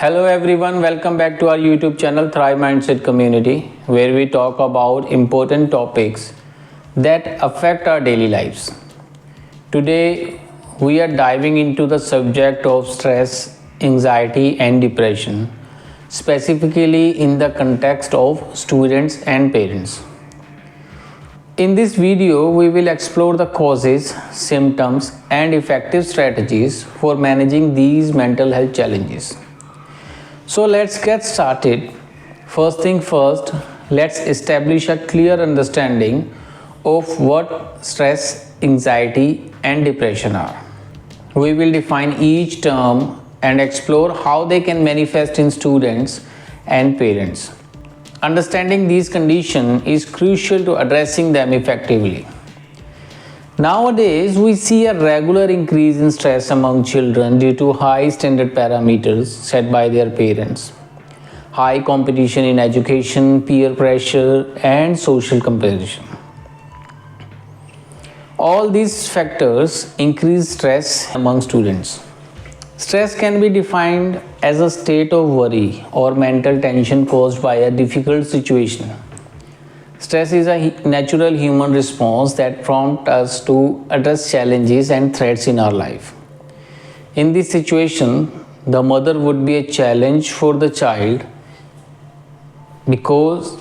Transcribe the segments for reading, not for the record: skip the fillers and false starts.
Hello everyone, welcome back to our YouTube channel Thrive Mindset Community, where we talk about important topics that affect our daily lives. Today we are diving into the subject of stress, anxiety and depression, specifically in the context of students and parents. In this video, we will explore the causes, symptoms and effective strategies for managing these mental health challenges. So let's get started. First thing first, let's establish a clear understanding of what stress, anxiety and depression are. We will define each term and explore how they can manifest in students and parents. Understanding these conditions is crucial to addressing them effectively. Nowadays, we see a regular increase in stress among children due to high standard parameters set by their parents, high competition in education, peer pressure, and social comparison. All these factors increase stress among students. Stress can be defined as a state of worry or mental tension caused by a difficult situation. Stress is a natural human response that prompts us to address challenges and threats in our life. In this situation, the mother would be a challenge for the child because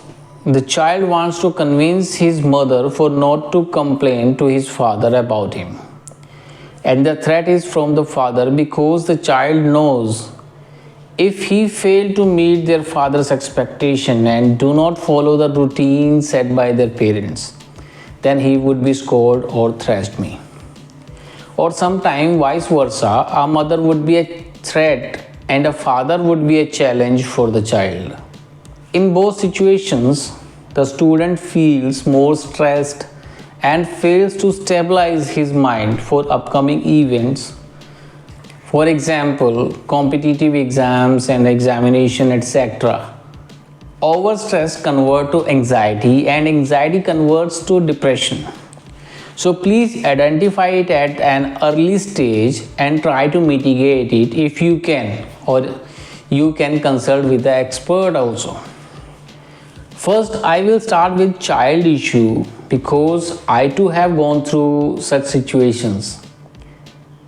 the child wants to convince his mother for not to complain to his father about him. And the threat is from the father because the child knows if he failed to meet their father's expectation and do not follow the routine set by their parents, then he would be scolded or thrashed me. Or sometime vice versa, a mother would be a threat and a father would be a challenge for the child. In both situations, the student feels more stressed and fails to stabilize his mind for upcoming events. For example, competitive exams and examination, etc. Overstress converts to anxiety and anxiety converts to depression. So please identify it at an early stage and try to mitigate it if you can, or you can consult with the expert also. First, I will start with child issue because I too have gone through such situations.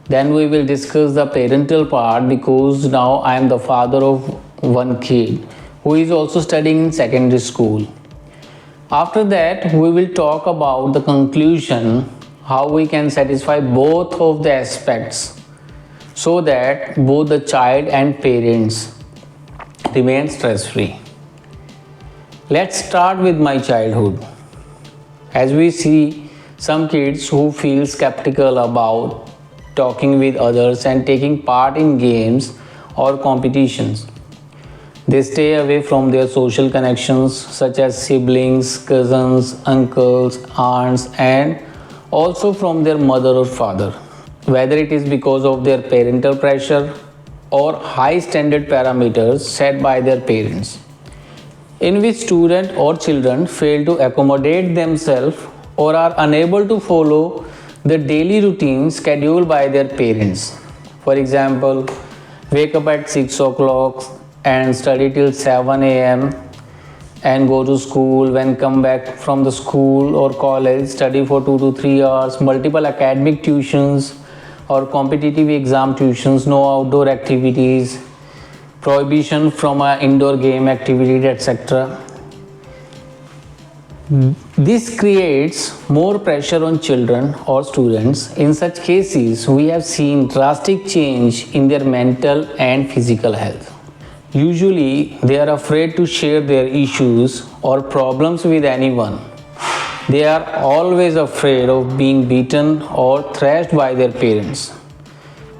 Then we will discuss the parental part because now I am the father of one kid who is also studying in secondary school. After that, we will talk about the conclusion, how we can satisfy both of the aspects so that both the child and parents remain stress-free. Let's start with my childhood. As we see some kids who feel skeptical about talking with others and taking part in games or competitions. They stay away from their social connections such as siblings, cousins, uncles, aunts, and also from their mother or father. Whether it is because of their parental pressure or high standard parameters set by their parents, in which students or children fail to accommodate themselves or are unable to follow the daily routine scheduled by their parents. For example, wake up at 6 o'clock and study till 7 a.m. and go to school. When come back from the school or college, study for 2 to 3 hours, multiple academic tuitions or competitive exam tuitions, no outdoor activities, prohibition from an indoor game activity, etc. This creates more pressure on children or students. In such cases, we have seen drastic change in their mental and physical health. Usually, they are afraid to share their issues or problems with anyone. They are always afraid of being beaten or thrashed by their parents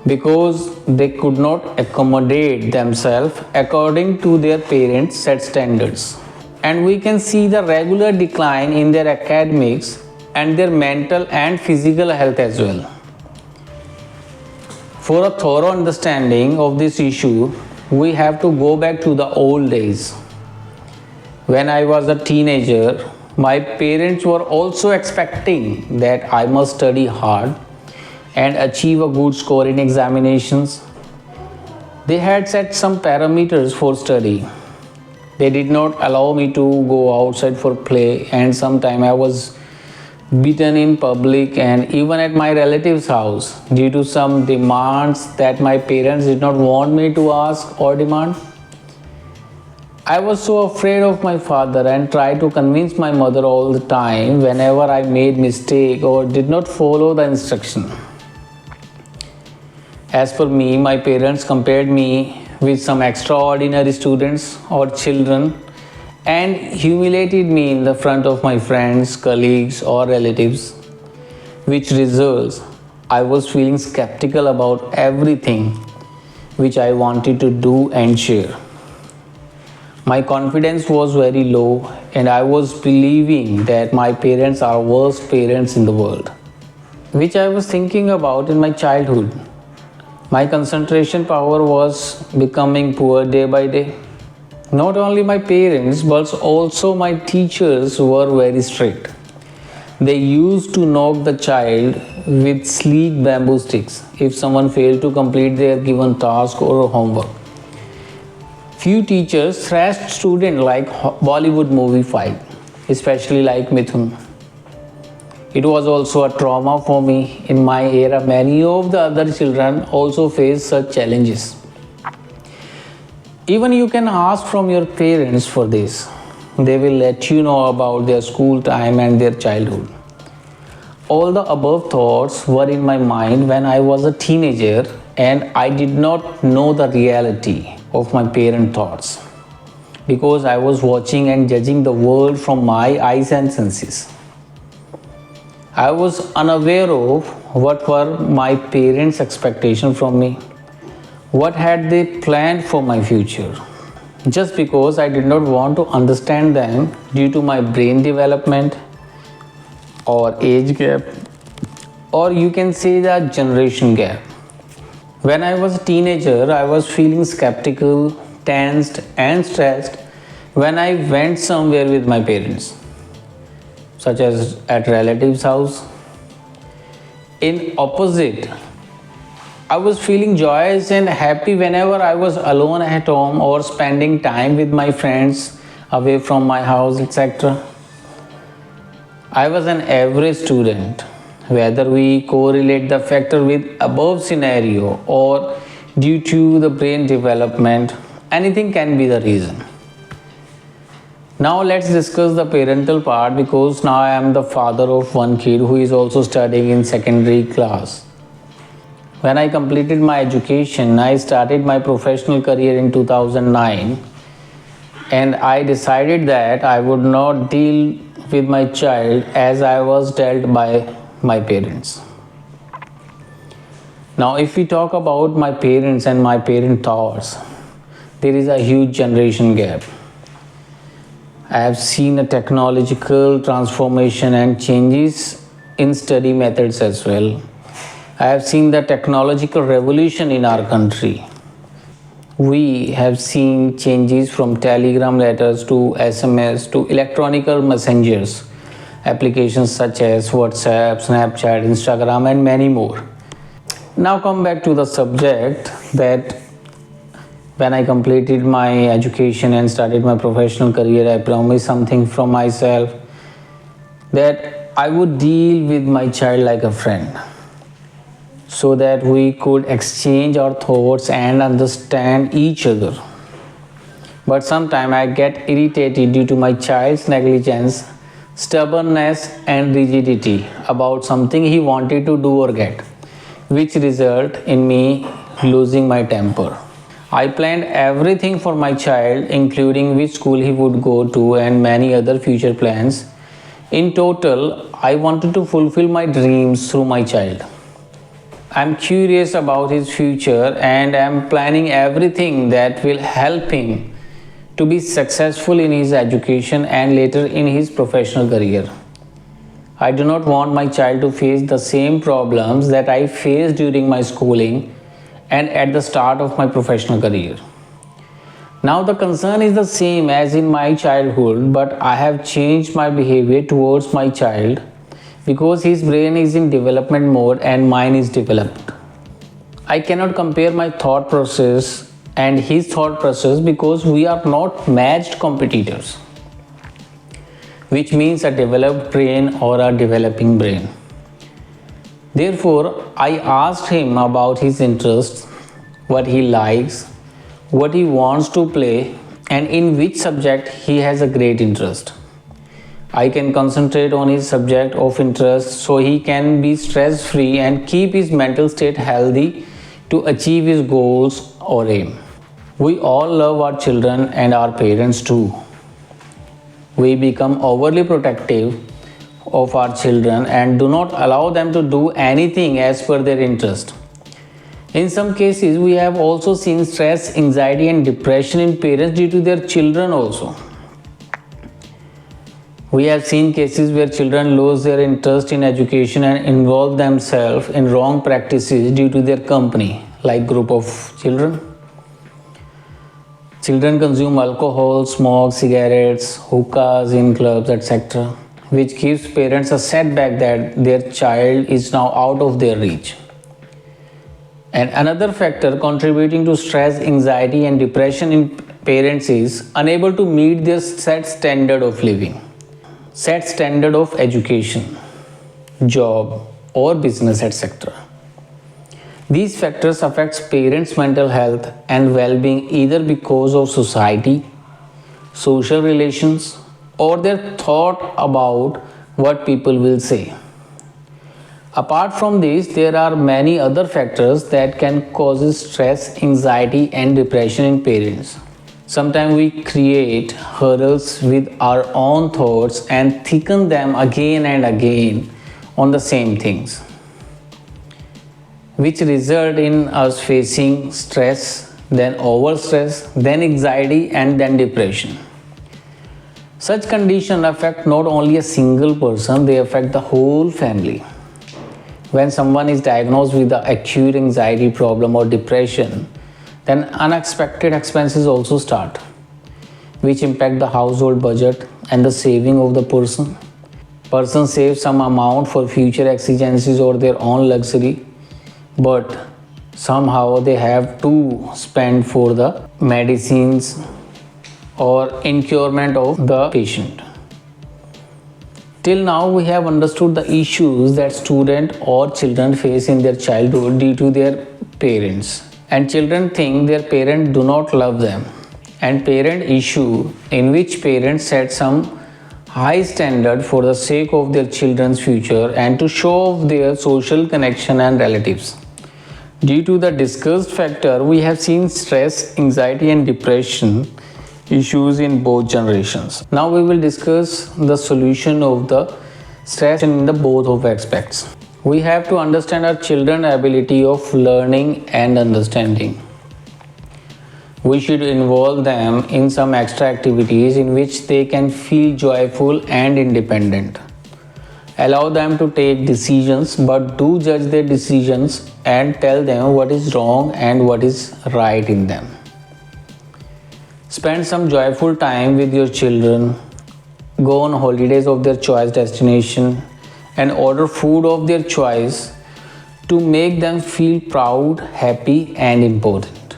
because they could not accommodate themselves according to their parents' set standards. And we can see the regular decline in their academics and their mental and physical health as well. For a thorough understanding of this issue, we have to go back to the old days. When I was a teenager, my parents were also expecting that I must study hard and achieve a good score in examinations. They had set some parameters for study. They did not allow me to go outside for play, and sometime I was beaten in public and even at my relative's house due to some demands that my parents did not want me to ask or demand. I was so afraid of my father and tried to convince my mother all the time whenever I made mistake or did not follow the instruction. As for me, my parents compared me with some extraordinary students or children and humiliated me in the front of my friends, colleagues, or relatives, which results I was feeling skeptical about everything which I wanted to do and share. My confidence was very low, and I was believing that my parents are worst parents in the world, which I was thinking about in my childhood. My concentration power was becoming poor day by day. Not only my parents, but also my teachers were very strict. They used to knock the child with sleek bamboo sticks if someone failed to complete their given task or homework. Few teachers thrashed students like Bollywood movie fight, especially like Mithun. It was also a trauma for me. In my era, many of the other children also faced such challenges. Even you can ask from your parents for this. They will let you know about their school time and their childhood. All the above thoughts were in my mind when I was a teenager and I did not know the reality of my parent thoughts because I was watching and judging the world from my eyes and senses. I was unaware of what were my parents' expectations from me. What had they planned for my future? Just because I did not want to understand them due to my brain development or age gap, or you can say the generation gap. When I was a teenager, I was feeling skeptical, tensed, and stressed when I went somewhere with my parents, such as at relatives' house. In opposite, I was feeling joyous and happy whenever I was alone at home or spending time with my friends away from my house, etc. I was an average student. Whether we correlate the factor with above scenario or due to the brain development, anything can be the reason. Now let's discuss the parental part because now I am the father of one kid who is also studying in secondary class. When I completed my education, I started my professional career in 2009 and I decided that I would not deal with my child as I was dealt by my parents. Now, if we talk about my parents and my parent thoughts, there is a huge generation gap. I have seen a technological transformation and changes in study methods as well. I have seen the technological revolution in our country. We have seen changes from telegram letters to SMS to electronic messengers, applications such as WhatsApp, Snapchat, Instagram, and many more. Now come back to the subject that when I completed my education and started my professional career, I promised something from myself that I would deal with my child like a friend so that we could exchange our thoughts and understand each other. But sometimes I get irritated due to my child's negligence, stubbornness and rigidity about something he wanted to do or get, which result in me losing my temper. I planned everything for my child, including which school he would go to and many other future plans. In total, I wanted to fulfill my dreams through my child. I'm curious about his future and I'm planning everything that will help him to be successful in his education and later in his professional career. I do not want my child to face the same problems that I faced during my schooling and at the start of my professional career. Now the concern is the same as in my childhood, but I have changed my behavior towards my child because his brain is in development mode and mine is developed. I cannot compare my thought process and his thought process, because we are not matched competitors, which means a developed brain or a developing brain. Therefore, I asked him about his interests, what he likes, what he wants to play, and in which subject he has a great interest. I can concentrate on his subject of interest so he can be stress free and keep his mental state healthy to achieve his goals or aim. We all love our children and our parents too. We become overly protective of our children and do not allow them to do anything as per their interest. In some cases, we have also seen stress, anxiety, and depression in parents due to their children also. We have seen cases where children lose their interest in education and involve themselves in wrong practices due to their company, like group of children. Children consume alcohol, smoke cigarettes, hookahs in clubs, etc., which gives parents a setback that their child is now out of their reach. And another factor contributing to stress, anxiety, and depression in parents is unable to meet their set standard of living, set standard of education, job, or business, etc. These factors affect parents' mental health and well-being either because of society, social relations, or their thought about what people will say. Apart from this, there are many other factors that can cause stress, anxiety, and depression in parents. Sometimes we create hurdles with our own thoughts and thicken them again and again on the same things, which result in us facing stress, then overstress, then anxiety, and then depression. Such conditions affect not only a single person, they affect the whole family. When someone is diagnosed with the acute anxiety problem or depression, then unexpected expenses also start, which impact the household budget and the saving of the person. Person saves some amount for future exigencies or their own luxury, but somehow they have to spend for the medicines or incurement of the patient. Till now, we have understood the issues that students or children face in their childhood due to their parents. And children think their parents do not love them. And parent issue in which parents set some high standard for the sake of their children's future and to show off their social connection and relatives. Due to the discussed factor, we have seen stress, anxiety, and depression issues in both generations. Now we will discuss the solution of the stress in the both of aspects. We have to understand our children's ability of learning and understanding. We should involve them in some extra activities in which they can feel joyful and independent. Allow them to take decisions, but do judge their decisions and tell them what is wrong and what is right in them. Spend some joyful time with your children. Go on holidays of their choice destination and order food of their choice to make them feel proud, happy, and important.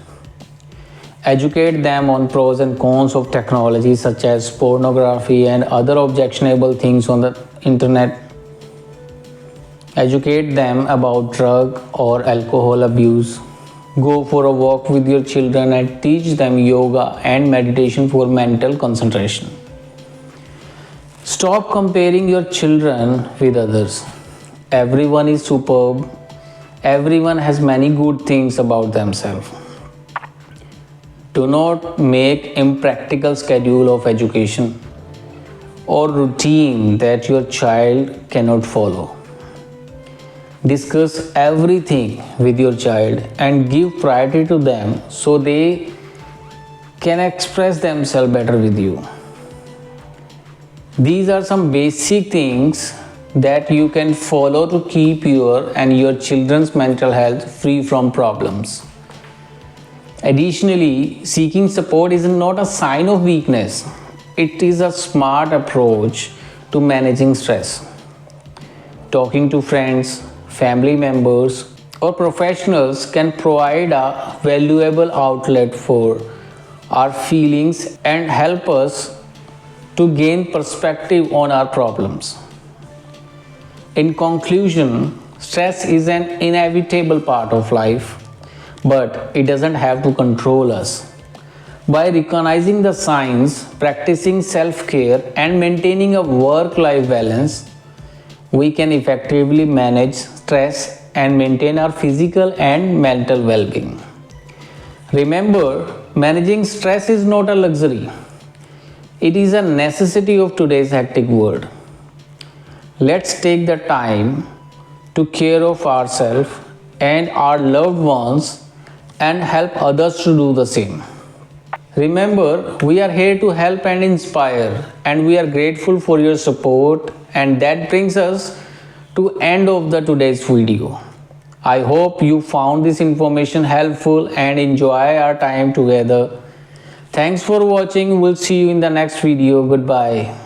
Educate them on pros and cons of technology such as pornography and other objectionable things on the internet. Educate them about drug or alcohol abuse. Go for a walk with your children and teach them yoga and meditation for mental concentration. Stop comparing your children with others. Everyone is superb. Everyone has many good things about themselves. Do not make impractical schedule of education or routine that your child cannot follow. Discuss everything with your child and give priority to them so they can express themselves better with you. These are some basic things that you can follow to keep your and your children's mental health free from problems. Additionally, seeking support is not a sign of weakness. It is a smart approach to managing stress. Talking to friends, family members, or professionals can provide a valuable outlet for our feelings and help us to gain perspective on our problems. In conclusion, stress is an inevitable part of life, but it doesn't have to control us. By recognizing the signs, practicing self care, and maintaining a work life balance, we can effectively manage stress and maintain our physical and mental well being. Remember, managing stress is not a luxury, it is a necessity of today's hectic world. Let's take the time to care of ourselves and our loved ones and help others to do the same. Remember, we are here to help and inspire, and we are grateful for your support. And that brings us to end of the today's video. I hope you found this information helpful and enjoy our time together. Thanks for watching. We'll see you in the next video. Goodbye.